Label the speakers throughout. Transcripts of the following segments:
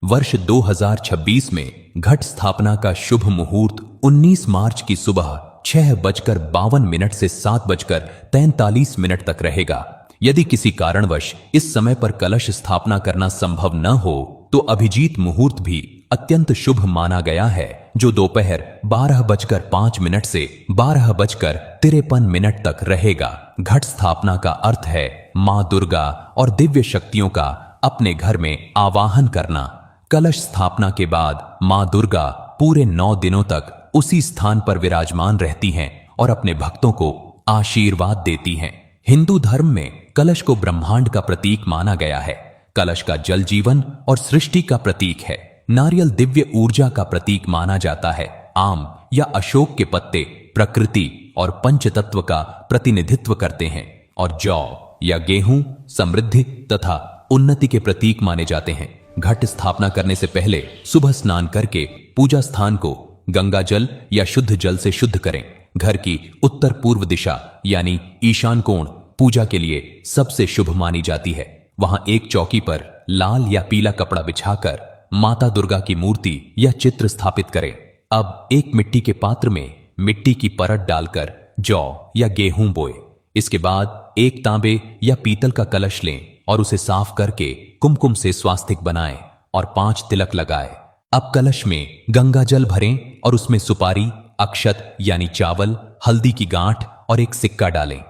Speaker 1: वर्ष 2026 में घट स्थापना का शुभ मुहूर्त 19 मार्च की सुबह 6:52 से 7:43 तक रहेगा। यदि किसी कारणवश इस समय पर कलश स्थापना करना संभव न हो तो अभिजीत मुहूर्त भी अत्यंत शुभ माना गया है, जो दोपहर 12:05 से 12:53 तक रहेगा। घट स्थापना का अर्थ है मां दुर्गा और दिव्य शक्तियों का अपने घर में आवाहन करना। कलश स्थापना के बाद मां दुर्गा पूरे 9 दिनों तक उसी स्थान पर विराजमान रहती हैं और अपने भक्तों को आशीर्वाद देती हैं। हिंदू धर्म में कलश को ब्रह्मांड का प्रतीक माना गया है। कलश का जल जीवन और सृष्टि का प्रतीक है। नारियल दिव्य ऊर्जा का प्रतीक माना जाता है। आम या अशोक के पत्ते प्रकृति और पंचतत्व का प्रतिनिधित्व करते हैं और जौ या गेहूं समृद्धि तथा उन्नति के प्रतीक माने जाते हैं। घट स्थापना करने से पहले सुबह स्नान करके पूजा स्थान को गंगा जल या शुद्ध जल से शुद्ध करें। घर की उत्तर पूर्व दिशा यानी ईशान कोण पूजा के लिए सबसे शुभ मानी जाती है। वहां एक चौकी पर लाल या पीला कपड़ा बिछाकर माता दुर्गा की मूर्ति या चित्र स्थापित करें। अब एक मिट्टी के पात्र में मिट्टी की परत डालकर जौ या गेहूं बोए। इसके बाद एक तांबे या पीतल का कलश लें और उसे साफ करके कुमकुम से स्वास्तिक बनाएं और 5 तिलक लगाएं। अब कलश में गंगा जल भरें और उसमें सुपारी, अक्षत यानी चावल, हल्दी की गांठ और एक सिक्का डालें।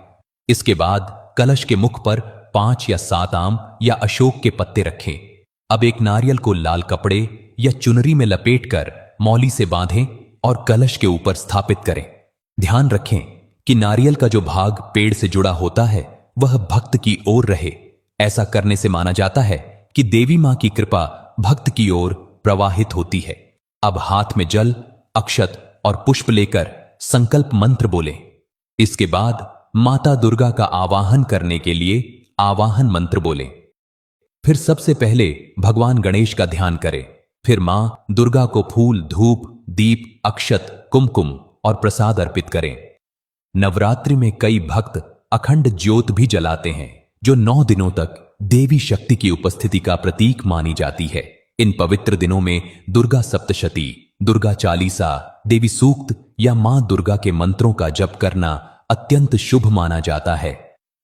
Speaker 1: इसके बाद कलश के मुख पर 5 या 7 आम या अशोक के पत्ते रखें। अब एक नारियल को लाल कपड़े या चुनरी में लपेटकर मौली से बांधें और कलश के ऊपर स्थापित करें। ध्यान रखें कि नारियल का जो भाग पेड़ से जुड़ा होता है वह भक्त की ओर रहे। ऐसा करने से माना जाता है कि देवी मां की कृपा भक्त की ओर प्रवाहित होती है। अब हाथ में जल, अक्षत और पुष्प लेकर संकल्प मंत्र बोलें। इसके बाद माता दुर्गा का आवाहन करने के लिए आवाहन मंत्र बोलें। फिर सबसे पहले भगवान गणेश का ध्यान करें। फिर मां दुर्गा को फूल, धूप, दीप, अक्षत, कुमकुम और प्रसाद अर्पित करें। नवरात्रि में कई भक्त अखंड ज्योत भी जलाते हैं, जो 9 दिनों तक देवी शक्ति की उपस्थिति का प्रतीक मानी जाती है। इन पवित्र दिनों में दुर्गा सप्तशती, दुर्गा चालीसा, देवी सूक्त या मां दुर्गा के मंत्रों का जप करना अत्यंत शुभ माना जाता है।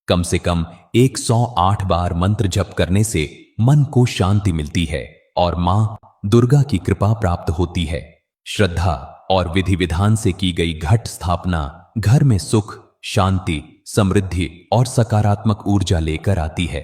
Speaker 1: कम से कम 108 बार मंत्र जप करने से मन को शांति मिलती है और मां दुर्गा की कृपा प्राप्त होती है। श्रद्धा और विधि विधान से की गई घट स्थापना घर में सुख, शांति, समृद्धि और सकारात्मक ऊर्जा लेकर आती है।